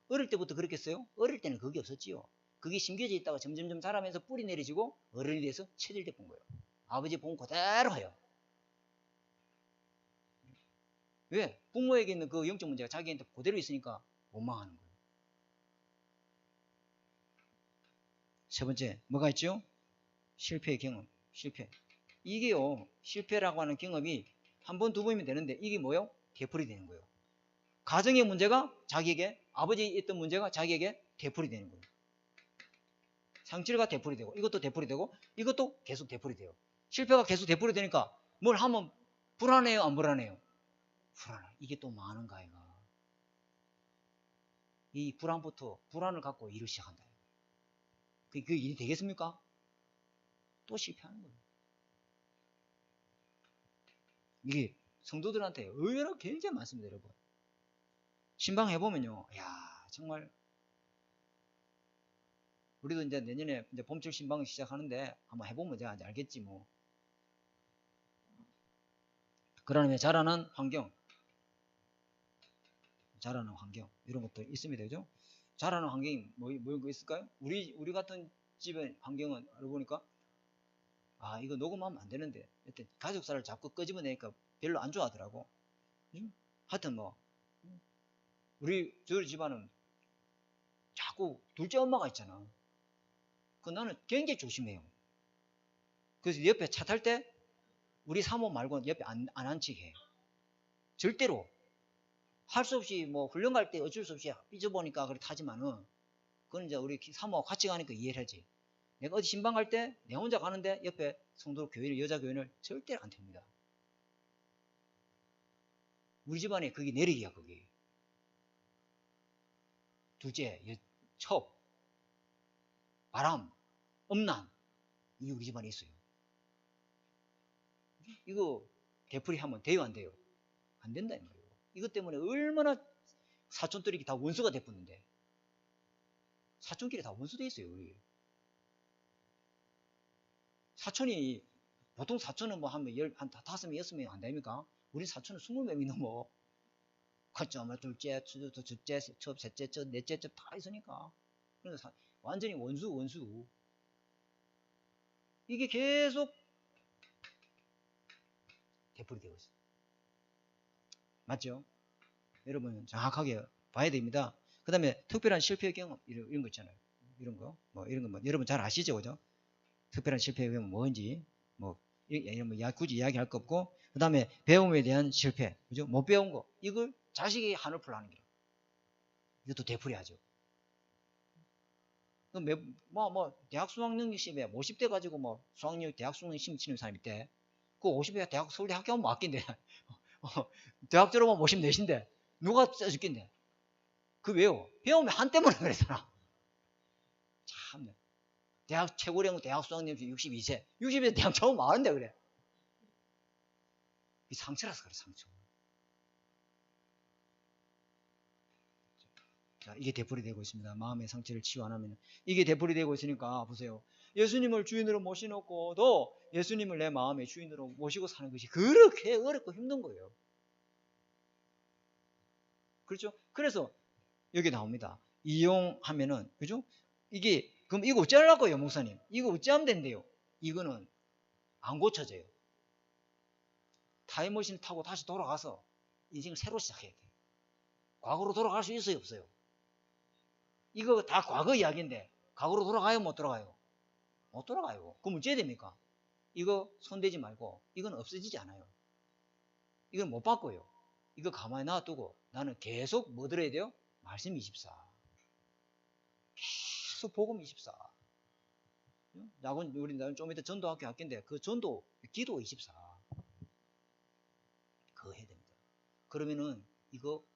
어릴 때부터 그랬겠어요? 어릴 때는 그게 없었지요. 그게 심겨져 있다가 점점점 자라면서 뿌리 내리지고 어른이 돼서 체질돼 본 거예요. 아버지 본 그대로 해요. 왜? 부모에게 있는 그 영적 문제가 자기한테 그대로 있으니까 원망하는 거예요. 세 번째 뭐가 있죠? 실패의 경험. 실패. 이게요 실패라고 하는 경험이 한 번, 두 번이면 되는데 이게 뭐예요? 되풀이 되는 거예요. 가정의 문제가 자기에게, 아버지에 있던 문제가 자기에게 되풀이 되는 거예요. 상처가 되풀이 되고 이것도 되풀이 되고 이것도 계속 되풀이 돼요. 실패가 계속 되풀이 되니까 뭘 하면 불안해요, 안 불안해요? 불안해. 이게 또 많은가 아이가. 이 불안부터 불안을 갖고 일을 시작한다. 그 일이 되겠습니까? 또 실패하는 거예요. 이게 성도들한테 의외로 굉장히 많습니다, 여러분. 신방 해보면요, 야 정말 우리도 이제 내년에 이제 봄철 신방을 시작하는데 한번 해보면 제가 이제 알겠지 뭐. 그러면 자라는 환경 이런 것도 있습니다, 그죠? 자라는 환경이 뭐 있을까요? 우리 같은 집의 환경은 알고 보니까 이거 녹음하면 안 되는데 여튼 가족사를 자꾸 끄집어내니까 별로 안 좋아하더라고. 하여튼 뭐 저희 집안은 자꾸 둘째 엄마가 있잖아. 나는 굉장히 조심해요. 그래서 옆에 차 탈 때 우리 사모 말고는 옆에 안 앉히게 해. 절대로. 할 수 없이 뭐 훈련 갈 때 어쩔 수 없이 삐져보니까 그렇게 타지만은 그건 이제 우리 사모하고 같이 가니까 이해를 하지. 내가 어디 신방 갈 때 내 혼자 가는데 옆에 성도 교인, 여자 교인을 절대로 안 탭니다. 우리 집안에 그게 내리기야, 그게. 둘째, 첩, 바람, 음란, 이게 우리 집안에 있어요. 이거 되풀이 하면 돼요, 안 돼요? 안 된다, 이 말이에요. 이것 때문에 얼마나 사촌들이 다 원수가 됐었는데. 사촌끼리 다 원수돼 있어요, 우리. 사촌이, 보통 사촌은 뭐 한 5명, 6명 안 됩니까? 우리 사촌은 20명이 넘어. 그쵸, 뭐, 둘째, 첫째, 셋째, 넷째, 다 있으니까. 그래서 완전히 원수. 이게 계속 되풀이 되고 있어요. 맞죠? 여러분, 정확하게 봐야 됩니다. 그 다음에 특별한 실패 경험, 이런 거 있잖아요. 이런 거, 여러분 잘 아시죠? 그죠? 특별한 실패 경험은 뭔지, 굳이 이야기할 거 없고, 그 다음에 배움에 대한 실패, 그죠? 못 배운 거, 이걸 자식이 한우풀 하는 게. 이것도 되풀이 하죠. 대학 수학능력 시험에 50대 가지고 대학 수학능력 시험 치는 사람이 있대. 그 50대 서울대 학교하면 뭐 아낀데. 대학 졸업하면 54신데, 누가 써줄긴데. 그 왜요? 배우면 한 때문에 그랬잖아. 참. 대학 최고령 대학 수학능력 62세. 62세 대학 처음 많은데 그래. 이 상처라서 그래, 상처. 자, 이게 되풀이 되고 있습니다. 마음의 상처를 치유 안 하면. 이게 되풀이 되고 있으니까, 보세요. 예수님을 주인으로 모셔놓고도 예수님을 내 마음의 주인으로 모시고 사는 것이 그렇게 어렵고 힘든 거예요. 그렇죠? 그래서 여기 나옵니다. 이용하면은, 그죠? 그럼 이거 어찌하려고요, 목사님? 이거 어찌하면 된대요? 이거는 안 고쳐져요. 타임머신 타고 다시 돌아가서 인생을 새로 시작해야 돼요. 과거로 돌아갈 수 있어요, 없어요? 이거 다 과거 이야기인데 과거로 돌아가요, 못 돌아가요? 못 돌아가요. 그럼 어찌해야 됩니까? 이거 손대지 말고 이건 없어지지 않아요. 이건 못 바꿔요. 이거 가만히 놔두고 나는 계속 뭐 들어야 돼요? 말씀 24. 계속 복음 24. 우리 좀 이따 전도학교 학교인데 그 전도 기도 24. 그거 해야 됩니다. 그러면은 이거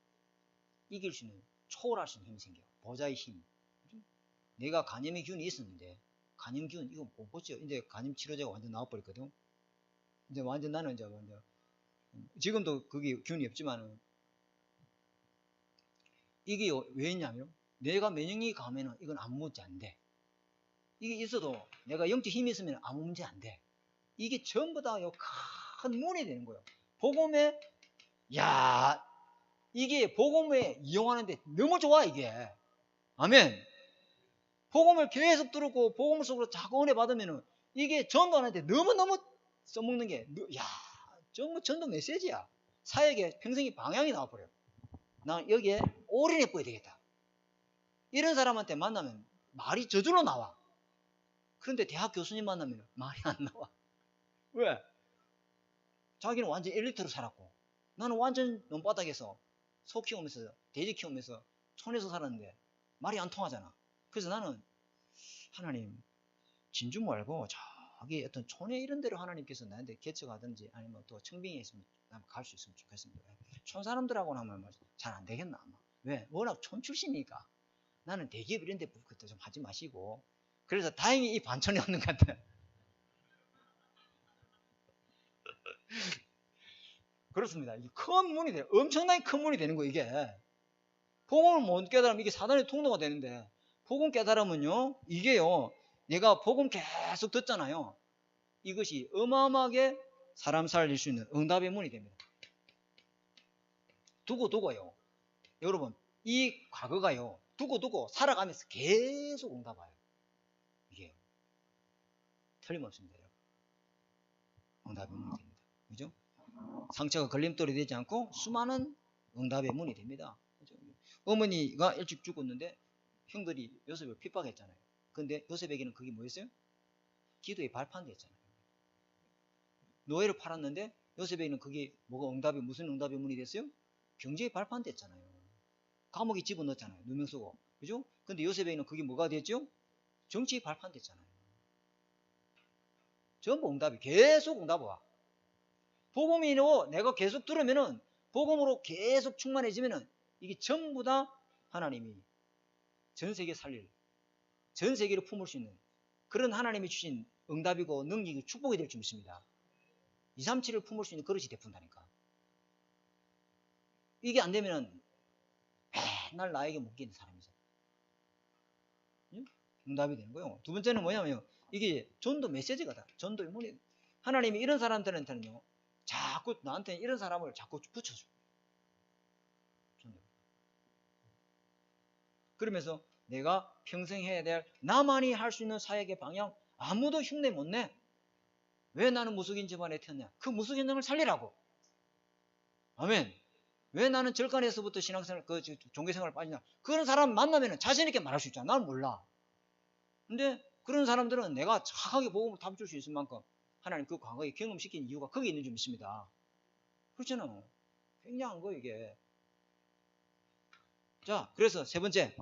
이길 수 있는, 초월할 수 있는 힘이 생겨요. 보좌의 힘. 내가 간염의 기운이 있었는데 간염 기운 이거 못 고쳐. 이제 간염 치료제가 완전 나와버렸거든. 이제 완전 나는 이제 완전 지금도 그게 기운이 없지만은 이게 왜 있냐면 내가 면역력이 강하면은 이건 아무 문제 안 돼. 이게 있어도 내가 영적 힘이 있으면 아무 문제 안 돼. 이게 전부 다 큰 문이 되는 거예요. 복음에 이게 복음에 이용하는데 너무 좋아 이게. 아멘. 복음을 계속 들었고 복음 속으로 자꾸 은혜 받으면은 이게 전도하는데 너무너무 써먹는 게 정말 전도 메시지야. 사역에 평생이 방향이 나와버려요. 난 여기에 올인해 보여야 되겠다. 이런 사람한테 만나면 말이 저절로 나와. 그런데 대학 교수님 만나면 말이 안 나와. 왜? 자기는 완전 엘리트로 살았고 나는 완전 논바닥에서 소 키우면서 돼지 키우면서 촌에서 살았는데 말이 안 통하잖아. 그래서 나는 하나님 진주 말고 저기 어떤 촌에 이런 데로 하나님께서 나한테 개척하든지 아니면 또 청빙에 있으면 갈 수 있으면 좋겠습니다. 촌 사람들하고는 하면 잘 안 되겠나 아마. 왜? 워낙 촌 출신이니까. 나는 대기업 이런 데 그때 좀 하지 마시고. 그래서 다행히 이 반천이 없는 것 같아요. 그렇습니다. 큰 문이 돼요. 엄청나게 큰 문이 되는 거예요, 이게. 복음을 못 깨달으면 이게 사단의 통로가 되는데, 복음 깨달으면요, 이게요, 내가 복음 계속 듣잖아요. 이것이 어마어마하게 사람 살릴 수 있는 응답의 문이 됩니다. 두고요. 여러분, 이 과거가요, 두고 살아가면서 계속 응답 와요. 이게 틀림없습니다. 여러분. 응답의 문이 됩니다. 그죠? 상처가 걸림돌이 되지 않고 수많은 응답의 문이 됩니다. 그죠? 어머니가 일찍 죽었는데 형들이 요셉을 핍박했잖아요. 근데 요셉에게는 그게 뭐였어요? 기도의 발판됐잖아요. 노예를 팔았는데 요셉에게는 그게 뭐가 응답이 무슨 응답의 문이 됐어요? 경제의 발판됐잖아요. 감옥에 집어넣었잖아요. 누명 쓰고. 그죠? 근데 요셉에게는 그게 뭐가 됐죠? 정치의 발판됐잖아요. 전부 응답이 계속 응답 와. 복음이로 내가 계속 들으면은 복음으로 계속 충만해지면은 이게 전부 다 하나님이 전 세계 살릴 전 세계를 품을 수 있는 그런 하나님이 주신 응답이고 능력이 축복이 될 줄 믿습니다. 237을 품을 수 있는 그릇이 되푼다니까. 이게 안 되면은 맨날 나에게 묶이는 사람이죠. 응? 응답이 되는 거예요. 두 번째는 뭐냐면요. 이게 전도 메시지가 다. 전도의 문이 하나님이 이런 사람들한테는요. 자꾸 나한테 이런 사람을 자꾸 붙여줘. 그러면서 내가 평생 해야 될 나만이 할 수 있는 사역의 방향 아무도 흉내 못 내. 왜 나는 무속인 집안에 태어났냐? 그 무속인을 살리라고. 아멘. 왜 나는 절간에서부터 신앙생활, 종교생활을 빠지냐? 그런 사람 만나면 자신있게 말할 수 있잖아. 난 몰라. 근데 그런 사람들은 내가 정확하게 복음을 답 줄 수 있을 만큼 하나님 그 과거에 경험시킨 이유가 거기에 있는 줄 믿습니다. 그렇잖아요. 굉장한 거 이게. 자, 그래서 세 번째.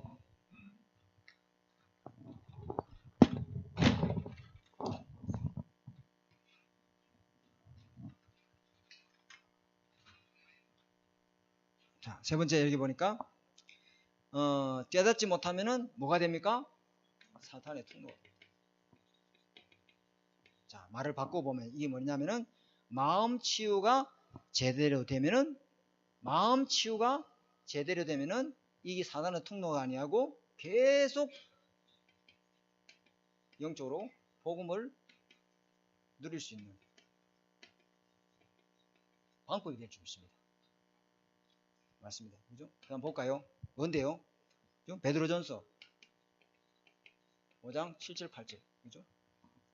자, 세 번째 여기 보니까 깨닫지 못하면은 뭐가 됩니까? 사탄의 통로. 자, 말을 바꿔보면 이게 뭐냐면은 마음 치유가 제대로 되면은 이게 사단의 통로가 아니하고 계속 영적으로 복음을 누릴 수 있는 방법이 될 줄 믿습니다. 맞습니다. 그죠? 한번 볼까요? 뭔데요? 그죠? 베드로전서 5장 7, 8절. 그죠?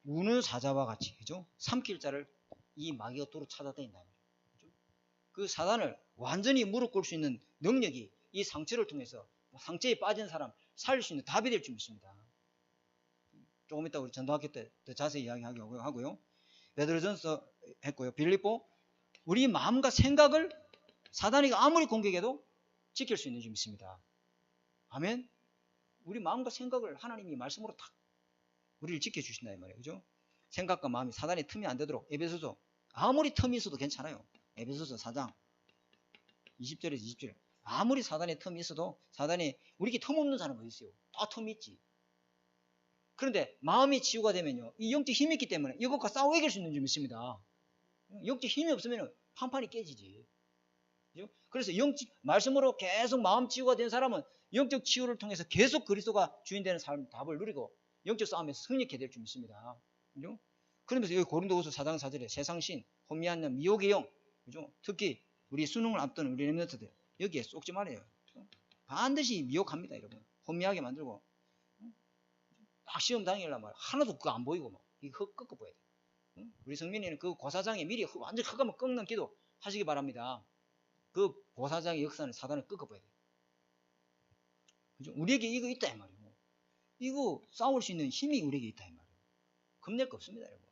우는 사자와 같이, 그죠? 삼킬 자를 이 마귀가 도로 찾아다닌다. 그죠? 그 사단을 완전히 무릎 꿇을 수 있는 능력이 이 상처를 통해서 상처에 빠진 사람 살릴 수 있는 답이 될 줄 믿습니다. 조금 이따 우리 전도학교 때 더 자세히 이야기하고요. 베드로전서 했고요. 빌립보 우리 마음과 생각을 사단이 아무리 공격해도 지킬 수 있는 줄 믿습니다. 아멘. 우리 마음과 생각을 하나님이 말씀으로 딱 우리를 지켜주신다 이 말이에요. 그죠? 생각과 마음이 사단의 틈이 안 되도록 에베소서 아무리 틈이 있어도 괜찮아요. 에베소서 4장 20절에서 20절 아무리 사단의 틈이 있어도 사단이 우리에게 틈 없는 사람은 어디 있어요? 다 틈이 있지. 그런데 마음이 치유가 되면요. 이 영적 힘이 있기 때문에 이것과 싸워 이길 수 있는 줄 믿습니다. 영적 힘이 없으면 판판이 깨지지. 그래서 영적 말씀으로 계속 마음 치유가 된 사람은 영적 치유를 통해서 계속 그리스도가 주인 되는 삶 답을 누리고 영적 싸움에서 승리하게 될 줄 믿습니다. 그죠? 그러면서 여기 고린도후서 4장 4절에 세상신, 혼미한 영, 미혹의 영, 그죠? 특히 우리 수능을 앞두는 우리 렘넌트들 여기에 쏙지 말아요. 반드시 미혹합니다, 여러분. 혼미하게 만들고 딱 시험 당일날 말 하나도 그거 안 보이고 막 이거 흙 꺾어 보여야 돼. 우리 성민이는 그 고사장에 미리 완전 흙하면 꺾는 기도 하시기 바랍니다. 그 고사장의 역사는 사단을 꺾어봐야 돼요. 그죠? 우리에게 이거 있다 이 말이에요. 이거 싸울 수 있는 힘이 우리에게 있다 이 말이에요. 겁낼 거 없습니다, 여러분.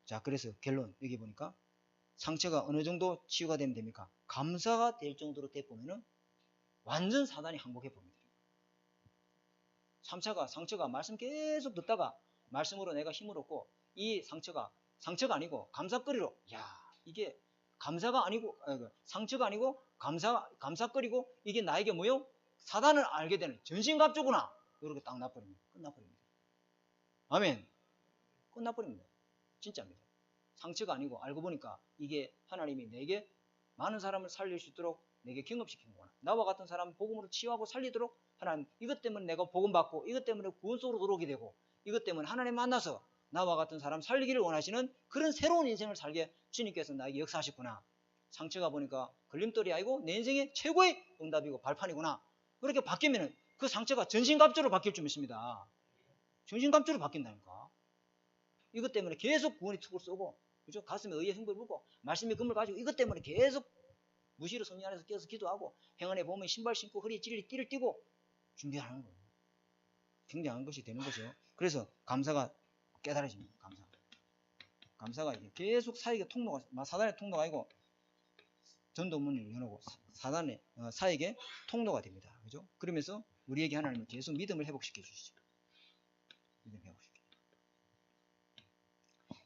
자, 그래서 결론 여기 보니까 상처가 어느 정도 치유가 되면 됩니까? 감사가 될 정도로 돼 보면은 완전 사단이 항복해 봅니다. 상처가 말씀 계속 듣다가 말씀으로 내가 힘을 얻고 이 상처가 아니고 감사거리로 야 이게 감사가 아니고 상처가 아니고 감사거리고 이게 나에게 뭐요? 사단을 알게 되는 전신갑주구나. 이렇게 딱 나버립니다. 끝나버립니다. 아멘. 끝나버립니다. 진짜입니다. 상처가 아니고 알고 보니까 이게 하나님이 내게 많은 사람을 살릴 수 있도록 내게 경험시킨 거구나. 나와 같은 사람 복음으로 치유하고 살리도록 하나님 이것 때문에 내가 복음 받고 이것 때문에 구원 속으로 들어오게 되고 이것 때문에 하나님 만나서 나와 같은 사람 살리기를 원하시는 그런 새로운 인생을 살게 주님께서 나에게 역사하셨구나. 상처가 보니까 걸림돌이 아니고 내 인생의 최고의 응답이고 발판이구나. 그렇게 바뀌면 그 상처가 전신갑주로 바뀔 줄 믿습니다. 전신갑주로 바뀐다니까. 이것 때문에 계속 구원의 툭을 쏘고, 그죠? 가슴에 의의 흥분을 불고, 말씀의 금을 가지고 이것 때문에 계속 무시로 성령 안에서 깨어서 기도하고, 행안에 보면 신발 신고 허리에 띠를 띠고 준비하는 거예요. 굉장한 것이 되는 것이요. 그래서 감사가 깨달아집니다. 감사가 이게 계속 사에게 통로가, 사단의 통로가 아니고 전도문을 여놓고 사단의 사에게 통로가 됩니다. 그죠? 그러면서 우리에게 하나님은 계속 믿음을 회복시켜 주시죠. 믿음 회복시켜.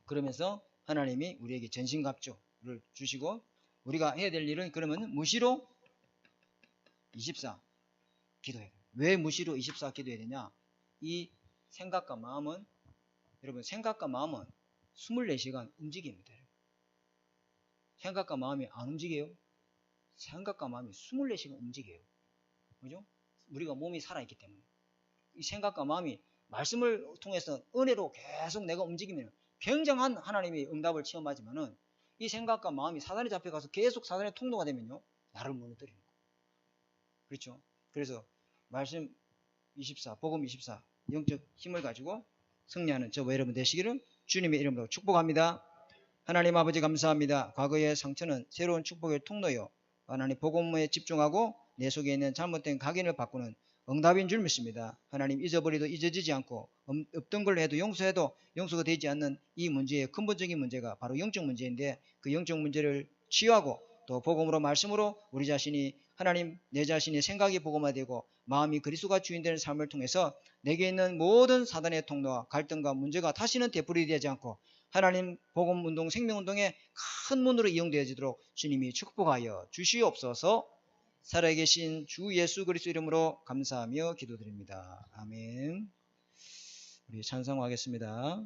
그러면서 하나님이 우리에게 전신갑주를 주시고, 우리가 해야 될 일은 그러면 무시로 24 기도해야 돼요. 왜 무시로 24 기도해야 되냐? 이 생각과 마음은, 여러분, 생각과 마음은 24시간 움직입니다. 생각과 마음이 안 움직여요? 생각과 마음이 24시간 움직여요. 그죠? 우리가 몸이 살아있기 때문에. 이 생각과 마음이 말씀을 통해서 은혜로 계속 내가 움직이면 굉장한 하나님의 응답을 체험하지만은, 이 생각과 마음이 사단에 잡혀가서 계속 사단의 통로가 되면요, 나를 무너뜨리는 거예요. 그렇죠? 그래서 말씀 24, 복음 24, 영적 힘을 가지고 승리하는 저와 여러분 되시기를 주님의 이름으로 축복합니다. 하나님 아버지 감사합니다. 과거의 상처는 새로운 축복의 통로요, 하나님 복음에 집중하고 내 속에 있는 잘못된 각인을 바꾸는 응답인 줄 믿습니다. 하나님, 잊어버리도 잊어지지 않고 없던 걸 해도 용서해도 용서가 되지 않는 이 문제의 근본적인 문제가 바로 영적 문제인데, 그 영적 문제를 치유하고 또 복음으로 말씀으로 우리 자신이, 하나님, 내 자신의 생각이 복음화되고 마음이 그리스도가 주인되는 삶을 통해서 내게 있는 모든 사단의 통로와 갈등과 문제가 다시는 되풀이되지 않고 하나님 복음운동, 생명운동의 큰 문으로 이용되어지도록 주님이 축복하여 주시옵소서. 살아계신 주 예수 그리스도 이름으로 감사하며 기도드립니다. 아멘. 우리 찬송하겠습니다.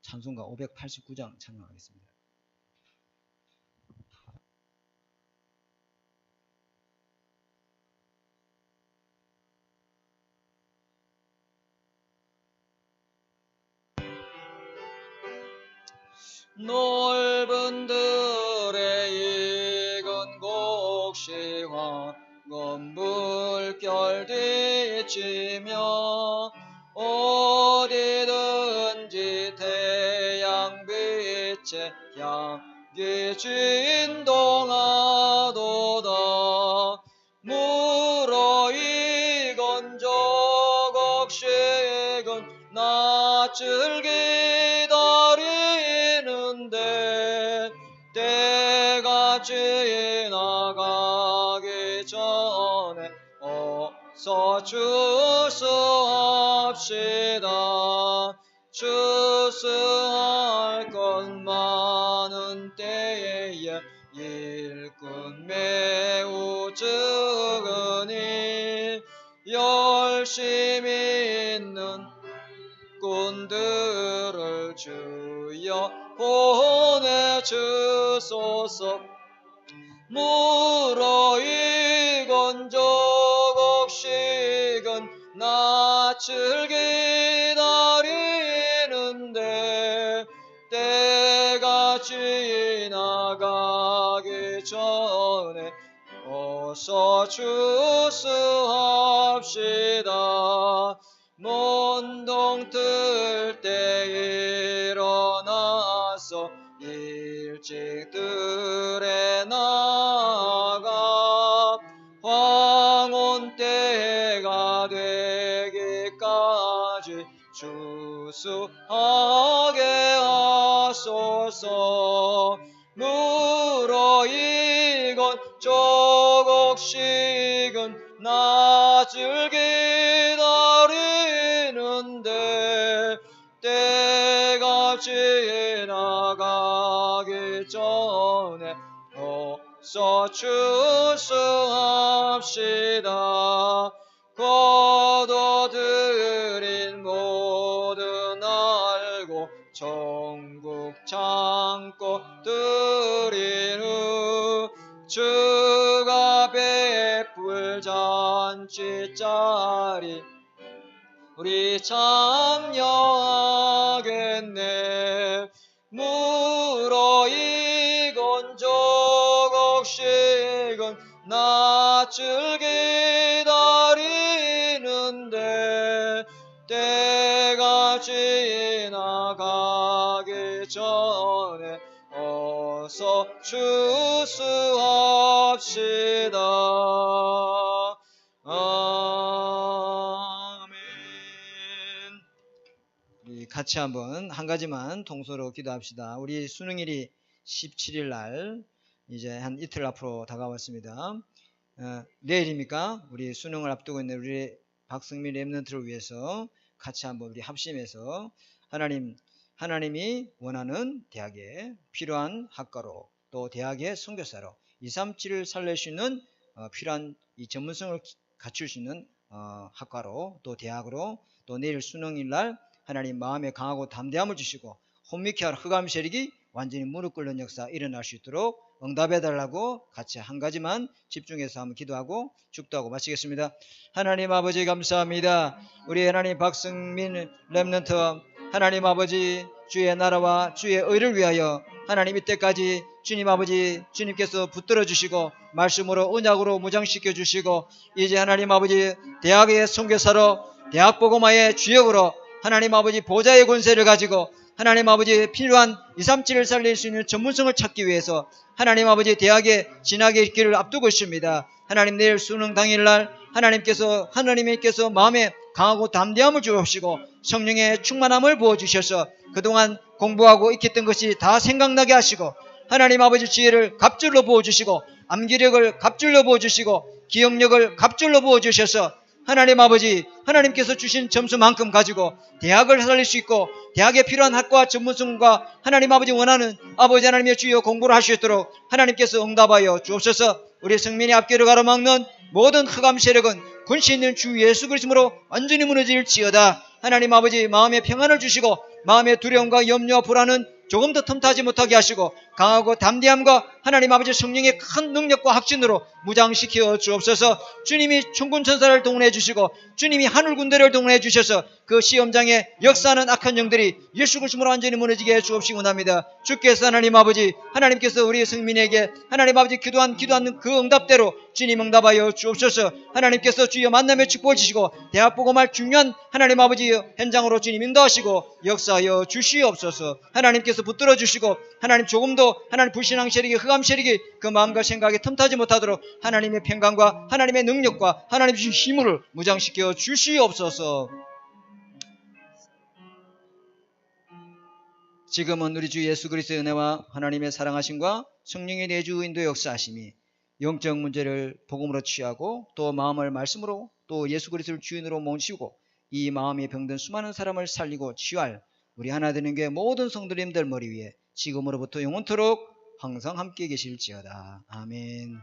찬송가 589장 찬송하겠습니다. 넓은 들의 익은 곡식화 건물결 뒤치며 어디든지 태양빛에 향기 진동하도다. 물어 익은 저곡식은 낯을 기다리는데 때가 지나가기 전에 어서 추수합시다. 추수할 것 많은 때에 일꾼 매우 적으니 열심히 있는 꾼들을 주여 보내주소서. 물어 익은 저곡식은 낯을 기다리는데 때가 지나가기 전에 어서 추수합시다. 문동 뜰 때 일어나서 일찍 들에 나가 황혼 때가 되기까지 추수하게 하소서. 물어 익은 저곡식은 낯을 기다리는데 때가 지나가기 전에 어서 추수합시다. 거둬들인 모든 알고 천국 창고 들인 후 주가 베풀 잔치 자리 우리 참여하겠네. 무러이건 조금씩은 낯을 기다리는데 때가 지나가기 전에 어서 추수합시다. 아멘. 우리 같이 한번 한 가지만 통서로 기도합시다. 우리 수능일이 17일 날 이제 한 이틀 앞으로 다가왔습니다. 내일입니까? 우리 수능을 앞두고 있는 우리 박승민 랩런트를 위해서 같이 한번 우리 합심해서 하나님이 원하는 대학에 필요한 학과로 또 대학의 선교사로 237을 살릴 수 있는 필요한 이 전문성을 갖출 수 있는 학과로 또 대학으로 또 내일 수능일 날 하나님 마음에 강하고 담대함을 주시고 혼미케 할 흑암 세력이 완전히 무릎 꿇는 역사 일어날 수 있도록 응답해달라고 같이 한 가지만 집중해서 한번 기도하고 축도하고 마치겠습니다. 하나님 아버지 감사합니다. 우리 하나님 박승민 랩런트 하나님 아버지 주의 나라와 주의 의를 위하여 하나님 이때까지 주님 아버지 주님께서 붙들어 주시고 말씀으로 언약으로 무장시켜 주시고 이제 하나님 아버지 대학의 선교사로 대학복음화의 주역으로 하나님 아버지 보좌의 권세를 가지고 하나님 아버지 필요한 237을 살릴 수 있는 전문성을 찾기 위해서 하나님 아버지 대학에 진학의 길을 앞두고 있습니다. 하나님 내일 수능 당일날 하나님께서 마음에 강하고 담대함을 주옵시고 성령의 충만함을 부어주셔서 그동안 공부하고 익혔던 것이 다 생각나게 하시고 하나님 아버지 지혜를 갑줄로 부어주시고 암기력을 갑줄로 부어주시고 기억력을 갑줄로 부어주셔서 하나님 아버지 하나님께서 주신 점수만큼 가지고 대학을 살릴 수 있고 대학에 필요한 학과 전문성과 하나님 아버지 원하는 아버지 하나님의 주여 공부를 할 수 있도록 하나님께서 응답하여 주옵소서. 우리 성민이 앞길을 가로막는 모든 흑암 세력은 권세 있는 주 예수 그리스도로 완전히 무너질지어다. 하나님 아버지 마음에 평안을 주시고 마음의 두려움과 염려와 불안은 조금 더 틈타지 못하게 하시고 강하고 담대함과 하나님 아버지 성령의 큰 능력과 확신으로 무장시켜 주옵소서. 주님이 천군 천사를 동원해 주시고 주님이 하늘 군대를 동원해 주셔서 그 시험장에 역사하는 악한 영들이 예수 그리스도로 완전히 무너지게 해 주옵시기 원합니다. 주께서 하나님 아버지 하나님께서 우리 성민에게 하나님 아버지 기도한 그 응답대로 주님 응답하여 주옵소서. 하나님께서 주여 만남의 축복을 주시고 대학 복음할 중요한 하나님 아버지 현장으로 주님 인도하시고 역사하여 주시옵소서. 하나님께서 붙들어 주시고 하나님 조금도 하나님 불신앙 세력이 흑암 세력이 그 마음과 생각에 틈타지 못하도록 하나님의 평강과 하나님의 능력과 하나님 주신 힘을 무장시켜 주시옵소서. 지금은 우리 주 예수 그리스도의 은혜와 하나님의 사랑하심과 성령의 내주 인도 역사하심이 영적 문제를 복음으로 취하고 또 마음을 말씀으로 또 예수 그리스도를 주인으로 모시고 이 마음이 병든 수많은 사람을 살리고 치유할 우리 하나 되는 교회 모든 성도님들 머리 위에 지금으로부터 영원토록 항상 함께 계실지어다. 아멘.